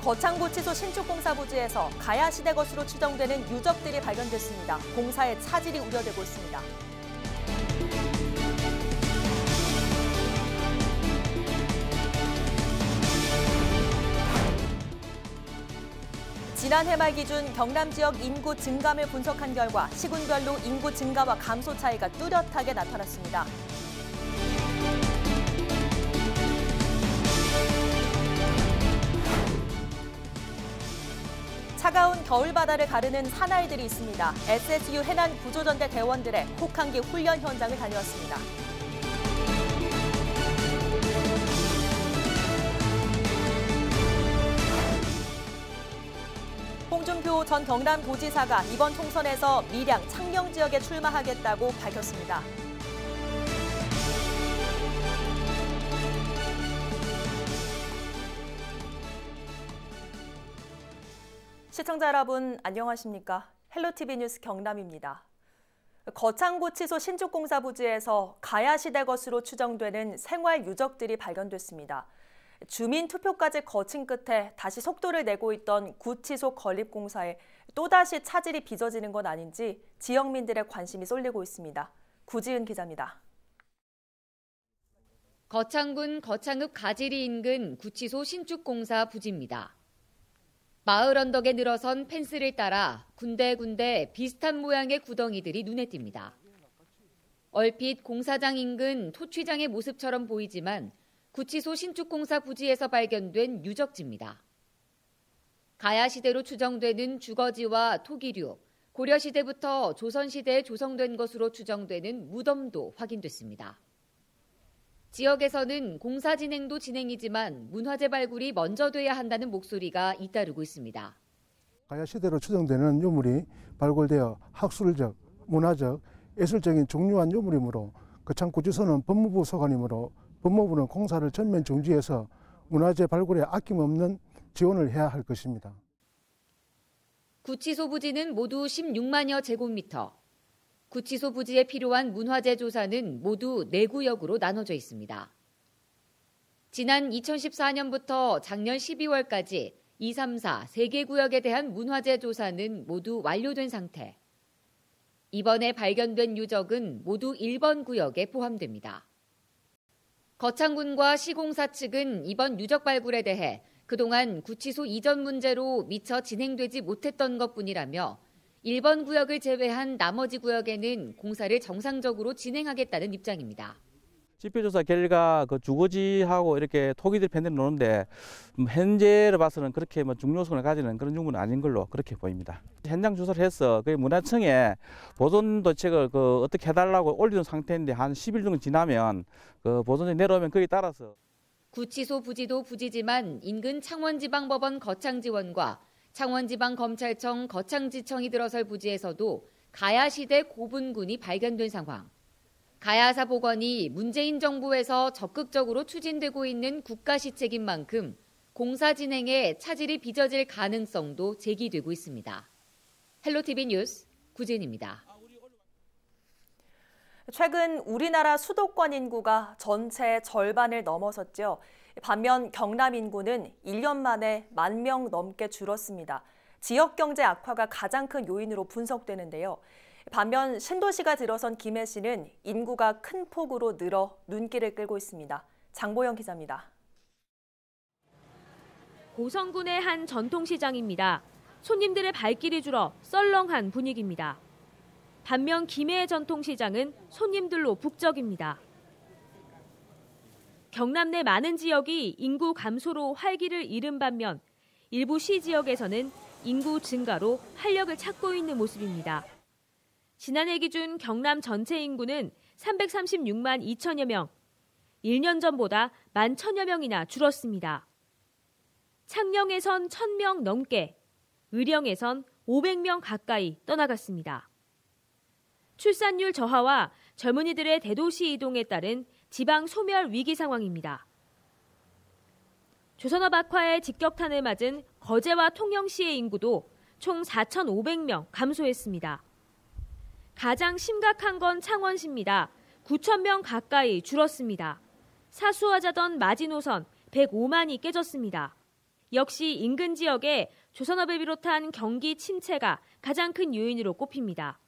거창구치소 신축공사 부지에서 가야시대 것으로 추정되는 유적들이 발견됐습니다. 공사의 차질이 우려되고 있습니다. 지난해 말 기준 경남 지역 인구 증감을 분석한 결과 시군별로 인구 증가와 감소 차이가 뚜렷하게 나타났습니다. 차가운 겨울바다를 가르는 사나이들이 있습니다. SSU 해난 구조전대 대원들의 혹한기 훈련 현장을 다녀왔습니다. 홍준표 전 경남도지사가 이번 총선에서 밀양, 창녕 지역에 출마하겠다고 밝혔습니다. 시청자 여러분, 안녕하십니까? 헬로티비 뉴스 경남입니다. 거창구치소 신축공사 부지에서 가야시대 것으로 추정되는 생활 유적들이 발견됐습니다. 주민 투표까지 거친 끝에 다시 속도를 내고 있던 구치소 건립공사에 또다시 차질이 빚어지는 건 아닌지 지역민들의 관심이 쏠리고 있습니다. 구지은 기자입니다. 거창군 거창읍 가지리 인근 구치소 신축공사 부지입니다. 마을 언덕에 늘어선 펜스를 따라 군데군데 비슷한 모양의 구덩이들이 눈에 띕니다. 얼핏 공사장 인근 토취장의 모습처럼 보이지만 구치소 신축공사 부지에서 발견된 유적지입니다. 가야시대로 추정되는 주거지와 토기류, 고려시대부터 조선시대에 조성된 것으로 추정되는 무덤도 확인됐습니다. 지역에서는 공사 진행도 진행이지만 문화재 발굴이 먼저 돼야 한다는 목소리가 잇따르고 있습니다. 가야시대로 추정되는 유물이 발굴되어 학술적, 문화적, 예술적인 중요한 유물이므로 거창구치소는 법무부 소관이므로 법무부는 공사를 전면 중지해서 문화재 발굴에 아낌없는 지원을 해야 할 것입니다. 구치소 부지는 모두 16만여 제곱미터. 구치소 부지에 필요한 문화재 조사는 모두 4구역으로 나눠져 있습니다. 지난 2014년부터 작년 12월까지 2, 3, 4 3개 구역에 대한 문화재 조사는 모두 완료된 상태. 이번에 발견된 유적은 모두 1번 구역에 포함됩니다. 거창군과 시공사 측은 이번 유적 발굴에 대해 그동안 구치소 이전 문제로 미처 진행되지 못했던 것뿐이라며 1번 구역을 제외한 나머지 구역에는 공사를 정상적으로 진행하겠다는 입장입니다. 지표조사 결과 그 주거지하고 이렇게 토기들 편대로 노는데 현재로 봐서는 그렇게 중요성을 가지는 그런 유물은 아닌 걸로 그렇게 보입니다. 현장 조사를 해서 그 문화청에 보존 대책을 어떻게 해달라고 올리는 상태인데 한 10일 정도 지나면 그 보존이 내려오면 거기에 따라서. 구치소 부지도 부지지만 인근 창원지방법원 거창지원과 창원지방검찰청 거창지청이 들어설 부지에서도 가야시대 고분군이 발견된 상황. 가야사 복원이 문재인 정부에서 적극적으로 추진되고 있는 국가 시책인 만큼 공사 진행에 차질이 빚어질 가능성도 제기되고 있습니다. 헬로티비 뉴스 구진입니다. 최근 우리나라 수도권 인구가 전체의 절반을 넘어섰죠. 반면 경남 인구는 1년 만에 10,000명 넘게 줄었습니다. 지역 경제 악화가 가장 큰 요인으로 분석되는데요. 반면 신도시가 들어선 김해시는 인구가 큰 폭으로 늘어 눈길을 끌고 있습니다. 장보영 기자입니다. 고성군의 한 전통시장입니다. 손님들의 발길이 줄어 썰렁한 분위기입니다. 반면 김해의 전통시장은 손님들로 북적입니다. 경남 내 많은 지역이 인구 감소로 활기를 잃은 반면 일부 시 지역에서는 인구 증가로 활력을 찾고 있는 모습입니다. 지난해 기준 경남 전체 인구는 336만 2천여 명, 1년 전보다 11,000여 명이나 줄었습니다. 창녕에선 1,000명 넘게, 의령에선 500명 가까이 떠나갔습니다. 출산율 저하와 젊은이들의 대도시 이동에 따른 지방 소멸 위기 상황입니다. 조선업 악화에 직격탄을 맞은 거제와 통영시의 인구도 총 4,500명 감소했습니다. 가장 심각한 건 창원시입니다. 9,000명 가까이 줄었습니다. 사수하자던 마지노선 105만이 깨졌습니다. 역시 인근 지역에 조선업을 비롯한 경기 침체가 가장 큰 요인으로 꼽힙니다.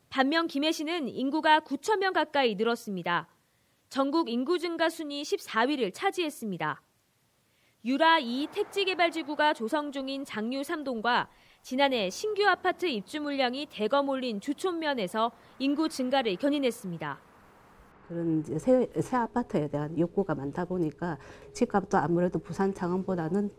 반면 김해시는 인구가 9천 명 가까이 늘었습니다. 전국 인구 증가 순위 14위를 차지했습니다. 유라 2 택지개발지구가 조성 중인 장류 3동과 지난해 신규 아파트 입주 물량이 대거 몰린 주촌면에서 인구 증가를 견인했습니다. 그런 새 아파트에 대한 욕구가 많다 보니까 집값도 아무래도 부산 창원보다는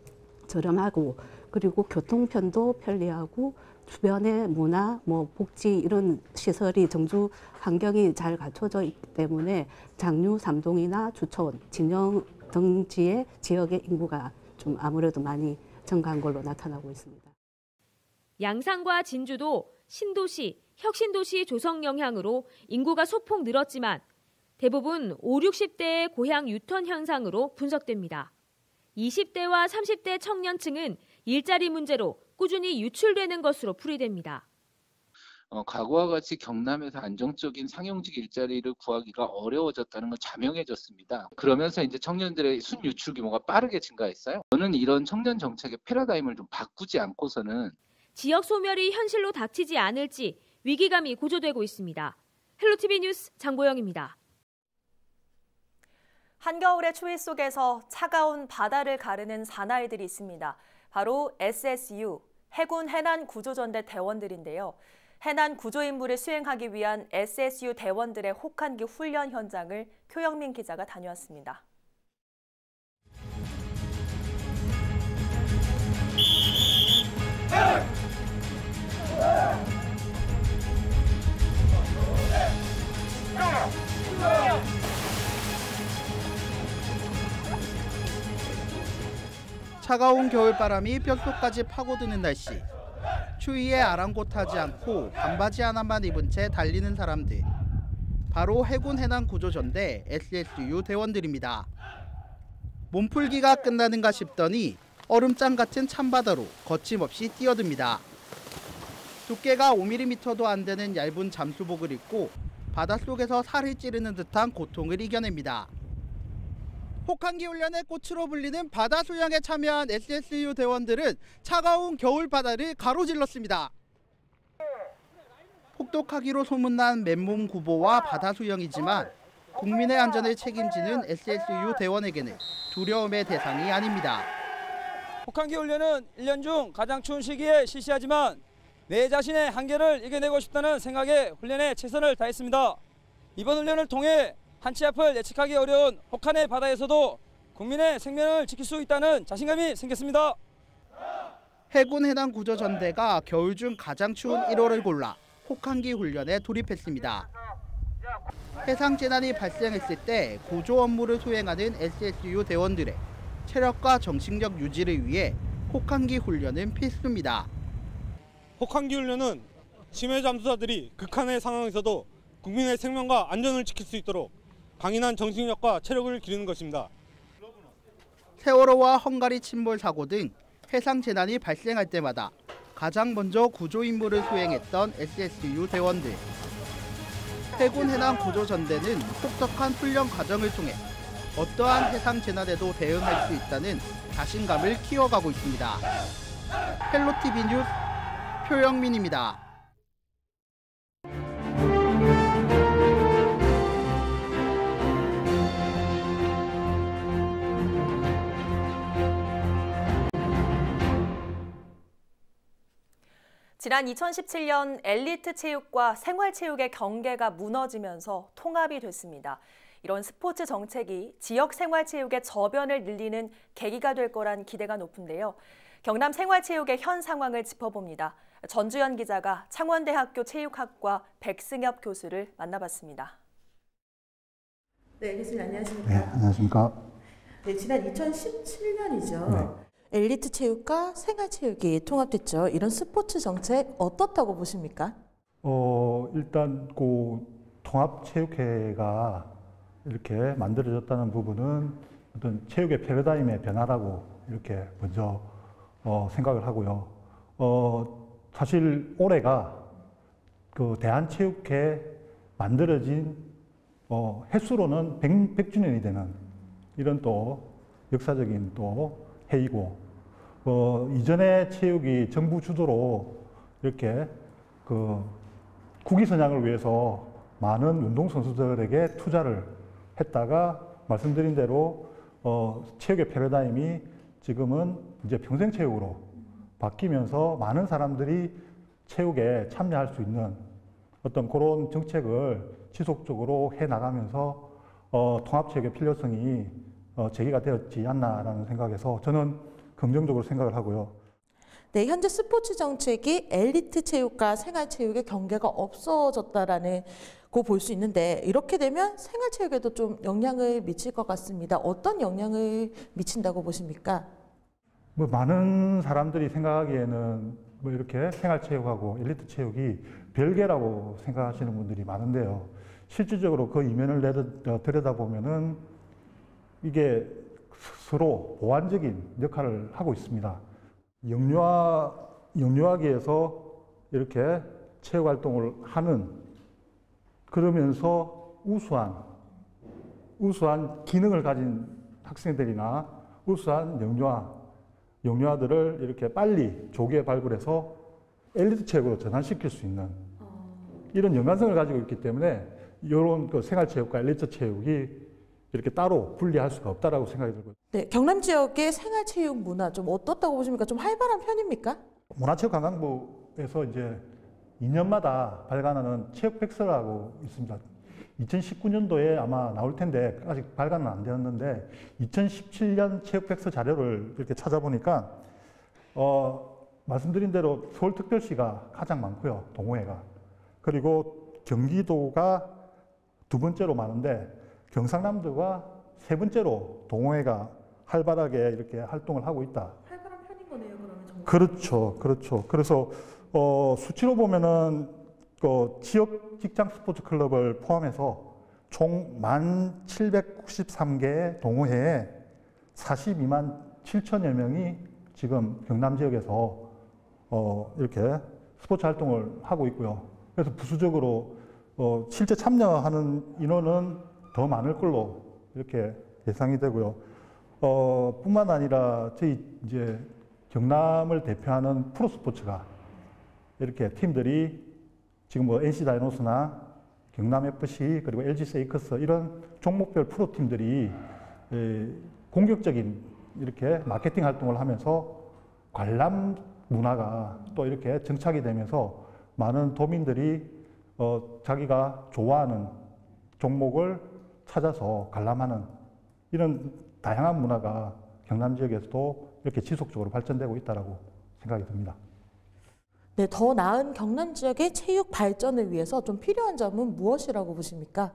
저렴하고 그리고 교통편도 편리하고 주변에 문화, 복지 이런 시설이 정주 환경이 잘 갖춰져 있기 때문에 장류 3동이나 주촌, 진영 등지의 지역의 인구가 좀 아무래도 많이 증가한 걸로 나타나고 있습니다. 양산과 진주도 신도시, 혁신도시 조성 영향으로 인구가 소폭 늘었지만 대부분 5, 60대의 고향 유턴 현상으로 분석됩니다. 20대와 30대 청년층은 일자리 문제로 꾸준히 유출되는 것으로 풀이됩니다. 과거와 같이 경남에서 안정적인 상용직 일자리를 구하기가 어려워졌다는 건 자명해졌습니다. 그러면서 이제 청년들의 순유출 규모가 빠르게 증가했어요. 저는 이런 청년 정책의 패러다임을 좀 바꾸지 않고서는 지역 소멸이 현실로 닥치지 않을지 위기감이 고조되고 있습니다. 헬로티비 뉴스 장보영입니다. 한겨울의 추위 속에서 차가운 바다를 가르는 사나이들이 있습니다. 바로 SSU, 해군 해난구조전대 대원들인데요. 해난 구조 임무를 수행하기 위한 SSU 대원들의 혹한기 훈련 현장을 표영민 기자가 다녀왔습니다. 차가운 겨울바람이 뼛속까지 파고드는 날씨. 추위에 아랑곳하지 않고 반바지 하나만 입은 채 달리는 사람들. 바로 해군 해난구조전대 SSU 대원들입니다. 몸풀기가 끝나는가 싶더니 얼음장 같은 찬바다로 거침없이 뛰어듭니다. 두께가 5mm도 안 되는 얇은 잠수복을 입고 바닷속에서 살을 찌르는 듯한 고통을 이겨냅니다. 혹한기 훈련의 꽃으로 불리는 바다 수영에 참여한 SSU 대원들은 차가운 겨울 바다를 가로질렀습니다. 혹독하기로 소문난 맨몸 구보와 바다 수영이지만 국민의 안전을 책임지는 SSU 대원에게는 두려움의 대상이 아닙니다. 혹한기 훈련은 1년 중 가장 추운 시기에 실시하지만 내 자신의 한계를 이겨내고 싶다는 생각에 훈련에 최선을 다했습니다. 이번 훈련을 통해 한치 앞을 예측하기 어려운 혹한의 바다에서도 국민의 생명을 지킬 수 있다는 자신감이 생겼습니다. 해군 해난구조전대가 겨울 중 가장 추운 1월을 골라 혹한기 훈련에 돌입했습니다. 해상재난이 발생했을 때 구조 업무를 수행하는 SSU 대원들의 체력과 정신력 유지를 위해 혹한기 훈련은 필수입니다. 혹한기 훈련은 치매 잠수사들이 극한의 상황에서도 국민의 생명과 안전을 지킬 수 있도록 강인한 정신력과 체력을 기르는 것입니다. 세월호와 헝가리 침몰 사고 등 해상 재난이 발생할 때마다 가장 먼저 구조 임무를 수행했던 SSU 대원들. 해군 해난구조전대는 혹독한 훈련 과정을 통해 어떠한 해상 재난에도 대응할 수 있다는 자신감을 키워가고 있습니다. 헬로티비 뉴스 표영민입니다. 지난 2017년 엘리트 체육과 생활체육의 경계가 무너지면서 통합이 됐습니다. 이런 스포츠 정책이 지역 생활체육의 저변을 늘리는 계기가 될 거란 기대가 높은데요. 경남 생활체육의 현 상황을 짚어봅니다. 전주현 기자가 창원대학교 체육학과 백승엽 교수를 만나봤습니다. 네, 교수님 안녕하십니까? 네, 안녕하십니까? 네, 지난 2017년이죠. 네. 엘리트 체육과 생활체육이 통합됐죠. 이런 스포츠 정책 어떻다고 보십니까? 일단 그 통합체육회가 이렇게 만들어졌다는 부분은 어떤 체육의 패러다임의 변화라고 이렇게 먼저 생각을 하고요. 사실 올해가 그 대한체육회 만들어진 횟수로는 100주년이 되는 이런 또 역사적인 또 해이고 이전에 체육이 정부 주도로 이렇게 국위 선양을 위해서 많은 운동선수들에게 투자를 했다가 말씀드린 대로 체육의 패러다임이 지금은 이제 평생체육으로 바뀌면서 많은 사람들이 체육에 참여할 수 있는 어떤 그런 정책을 지속적으로 해나가면서 통합체육의 필요성이 제기가 되었지 않나라는 생각에서 저는 긍정적으로 생각을 하고요. 네, 현재 스포츠 정책이 엘리트 체육과 생활 체육의 경계가 없어졌다라는 거 볼 수 있는데 이렇게 되면 생활 체육에도 좀 영향을 미칠 것 같습니다. 어떤 영향을 미친다고 보십니까? 많은 사람들이 생각하기에는 이렇게 생활 체육하고 엘리트 체육이 별개라고 생각하시는 분들이 많은데요. 실질적으로 그 이면을 들여다보면은 이게 서로 보완적인 역할을 하고 있습니다. 영유아기에서 이렇게 체육 활동을 하는 그러면서 우수한 기능을 가진 학생들이나 우수한 영유아들을 이렇게 빨리 조기에 발굴해서 엘리트 체육으로 전환시킬 수 있는 이런 연관성을 가지고 있기 때문에 이런 생활체육과 엘리트 체육이 이렇게 따로 분리할 수가 없다라고 생각이 들고요. 네, 경남 지역의 생활체육 문화 좀 어떻다고 보십니까? 좀 활발한 편입니까? 문화체육관광부에서 이제 2년마다 발간하는 체육백서라고 있습니다. 2019년도에 아마 나올 텐데 아직 발간은 안 되었는데 2017년 체육백서 자료를 이렇게 찾아보니까 말씀드린 대로 서울특별시가 가장 많고요. 동호회가. 그리고 경기도가 두 번째로 많은데 경상남도가 세 번째로 동호회가 활발하게 이렇게 활동을 하고 있다. 활발한 편인 거네요, 그러면 정말. 그렇죠. 그래서 수치로 보면은 지역 직장 스포츠 클럽을 포함해서 총 1793개의 동호회에 42만 7천여 명이 지금 경남 지역에서 이렇게 스포츠 활동을 하고 있고요. 그래서 부수적으로 실제 참여하는 인원은 더 많을 걸로 이렇게 예상이 되고요. 뿐만 아니라 저희 이제 경남을 대표하는 프로스포츠가 이렇게 팀들이 지금 NC 다이노스나 경남 FC 그리고 LG 세이커스 이런 종목별 프로팀들이 공격적인 이렇게 마케팅 활동을 하면서 관람 문화가 또 이렇게 정착이 되면서 많은 도민들이 자기가 좋아하는 종목을 찾아서 관람하는 이런 다양한 문화가 경남 지역에서도 이렇게 지속적으로 발전되고 있다고 생각이 듭니다. 네, 더 나은 경남 지역의 체육 발전을 위해서 좀 필요한 점은 무엇이라고 보십니까?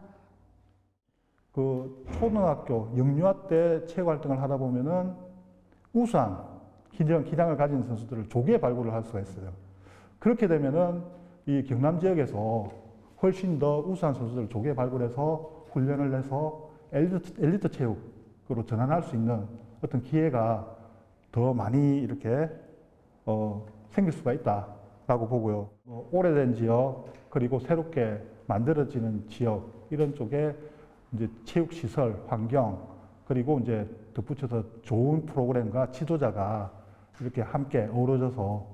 초등학교, 영유아 때 체육 활동을 하다 보면은 우수한 기량을 가진 선수들을 조기에 발굴을 할 수가 있어요. 그렇게 되면은 이 경남 지역에서 훨씬 더 우수한 선수들을 조기에 발굴해서 훈련을 해서 엘리트 체육으로 전환할 수 있는 어떤 기회가 더 많이 이렇게 생길 수가 있다라고 보고요. 오래된 지역 그리고 새롭게 만들어지는 지역 이런 쪽에 이제 체육 시설, 환경 그리고 이제 덧붙여서 좋은 프로그램과 지도자가 이렇게 함께 어우러져서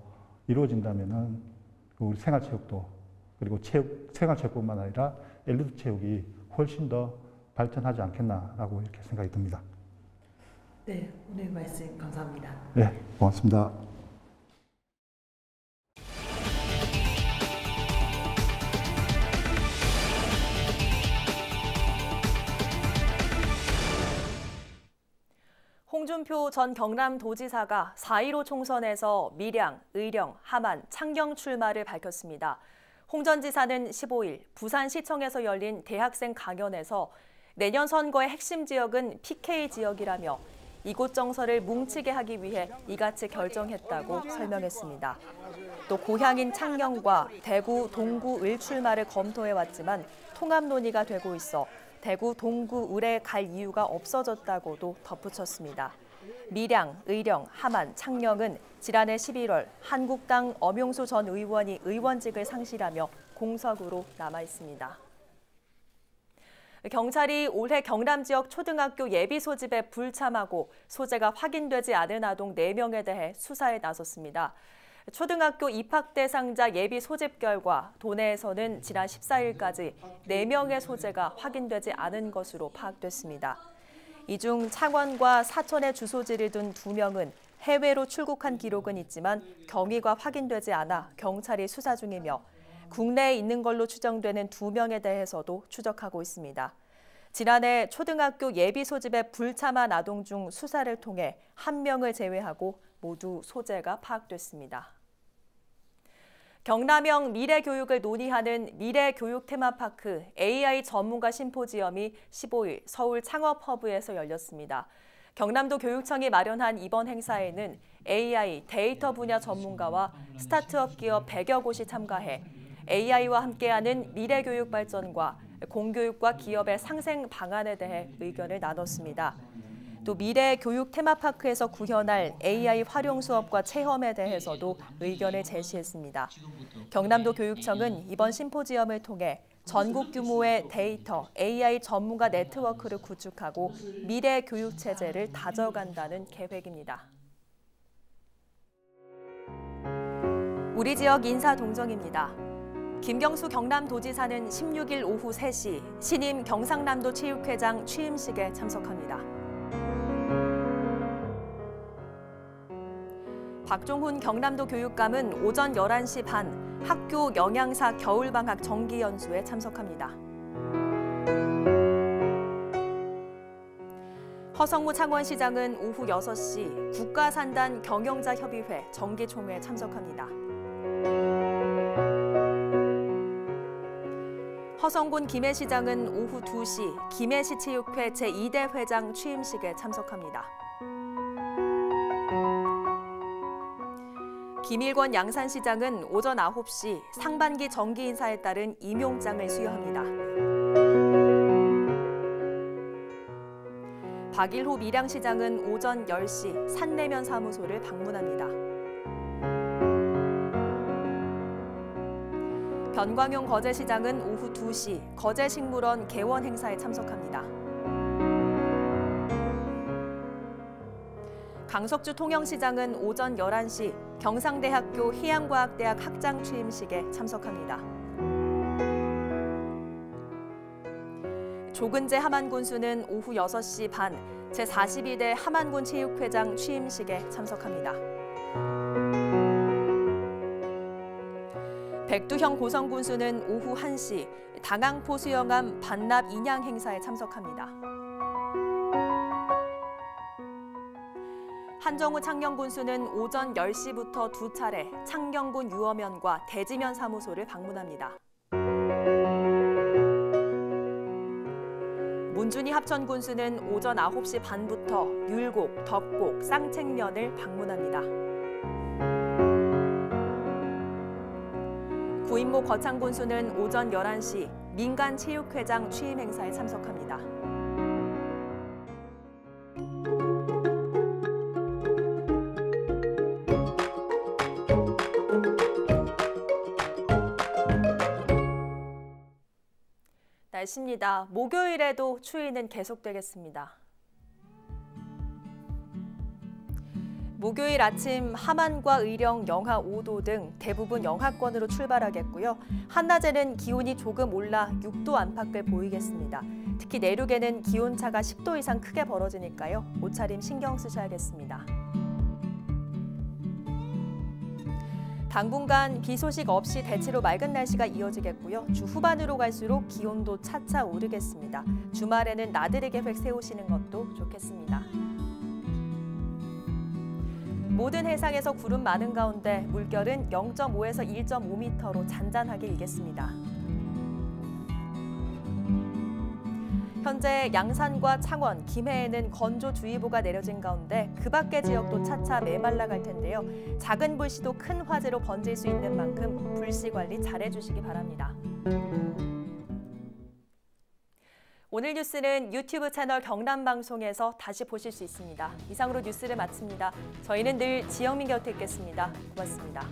이루어진다면은 우리 생활체육도 그리고 생활체육뿐만 아니라 엘리트 체육이 훨씬 더 발전하지 않겠나라고 이렇게 생각이 듭니다. 네, 오늘 말씀 감사합니다. 네, 고맙습니다. 홍준표 전 경남도지사가 4.15 총선에서 밀양, 의령, 함안, 창녕 출마를 밝혔습니다. 홍 전 지사는 15일 부산시청에서 열린 대학생 강연에서 내년 선거의 핵심 지역은 PK 지역이라며 이곳 정서를 뭉치게 하기 위해 이같이 결정했다고 설명했습니다. 또 고향인 창녕과 대구, 동구, 을 출마를 검토해왔지만 통합 논의가 되고 있어 대구, 동구, 을에 갈 이유가 없어졌다고도 덧붙였습니다. 밀양, 의령, 함안, 창녕은 지난해 11월 한국당 엄용수 전 의원이 의원직을 상실하며 공석으로 남아 있습니다. 경찰이 올해 경남 지역 초등학교 예비 소집에 불참하고 소재가 확인되지 않은 아동 4명에 대해 수사에 나섰습니다. 초등학교 입학 대상자 예비 소집 결과 도내에서는 지난 14일까지 4명의 소재가 확인되지 않은 것으로 파악됐습니다. 이 중 창원과 사천에 주소지를 둔 2명은 해외로 출국한 기록은 있지만 경위가 확인되지 않아 경찰이 수사 중이며 국내에 있는 걸로 추정되는 2명에 대해서도 추적하고 있습니다. 지난해 초등학교 예비 소집에 불참한 아동 중 수사를 통해 1명을 제외하고 모두 소재가 파악됐습니다. 경남형 미래교육을 논의하는 미래교육 테마파크 AI 전문가 심포지엄이 15일 서울 창업허브에서 열렸습니다. 경남도 교육청이 마련한 이번 행사에는 AI 데이터 분야 전문가와 스타트업 기업 100여 곳이 참가해 AI와 함께하는 미래교육 발전과 공교육과 기업의 상생 방안에 대해 의견을 나눴습니다. 또 미래교육 테마파크에서 구현할 AI 활용 수업과 체험에 대해서도 의견을 제시했습니다. 경남도 교육청은 이번 심포지엄을 통해 전국 규모의 데이터, AI 전문가 네트워크를 구축하고 미래 교육 체제를 다져간다는 계획입니다. 우리 지역 인사 동정입니다. 김경수 경남도지사는 16일 오후 3시 신임 경상남도 체육회장 취임식에 참석합니다. 박종훈 경남도 교육감은 오전 11시 반 학교 영양사 겨울방학 정기연수에 참석합니다. 허성무 창원시장은 오후 6시 국가산단 경영자협의회 정기총회에 참석합니다. 허성곤 김해시장은 오후 2시 김해시체육회 제2대 회장 취임식에 참석합니다. 김일권 양산시장은 오전 9시 상반기 정기 인사에 따른 임용장을 수여합니다. 박일호 밀양시장은 오전 10시 산내면 사무소를 방문합니다. 변광용 거제시장은 오후 2시 거제식물원 개원 행사에 참석합니다. 강석주 통영시장은 오전 11시 경상대학교 희양과학대학 학장 취임식에 참석합니다. 조근재 함안군수는 오후 6시 반 제42대 함안군 체육회장 취임식에 참석합니다. 백두형 고성군수는 오후 1시 당항포 수영암 반납 인양 행사에 참석합니다. 한정우 창녕군수는 오전 10시부터 2차례 창녕군 유어면과 대지면 사무소를 방문합니다. 문준희 합천군수는 오전 9시 반부터 율곡, 덕곡, 쌍책면을 방문합니다. 구인모 거창군수는 오전 11시 민간체육회장 취임 행사에 참석합니다. 날씨입니다. 목요일에도 추위는 계속되겠습니다. 목요일 아침 함안과 의령 영하 5도 등 대부분 영하권으로 출발하겠고요. 한낮에는 기온이 조금 올라 6도 안팎을 보이겠습니다. 특히 내륙에는 기온차가 10도 이상 크게 벌어지니까요. 옷차림 신경 쓰셔야겠습니다. 당분간 비 소식 없이 대체로 맑은 날씨가 이어지겠고요. 주 후반으로 갈수록 기온도 차차 오르겠습니다. 주말에는 나들이 계획 세우시는 것도 좋겠습니다. 모든 해상에서 구름 많은 가운데 물결은 0.5에서 1.5m로 잔잔하게 일겠습니다. 현재 양산과 창원, 김해에는 건조주의보가 내려진 가운데 그 밖의 지역도 차차 메말라갈 텐데요. 작은 불씨도 큰 화재로 번질 수 있는 만큼 불씨 관리 잘해주시기 바랍니다. 오늘 뉴스는 유튜브 채널 경남방송에서 다시 보실 수 있습니다. 이상으로 뉴스를 마칩니다. 저희는 늘 지영민 곁에 있겠습니다. 고맙습니다.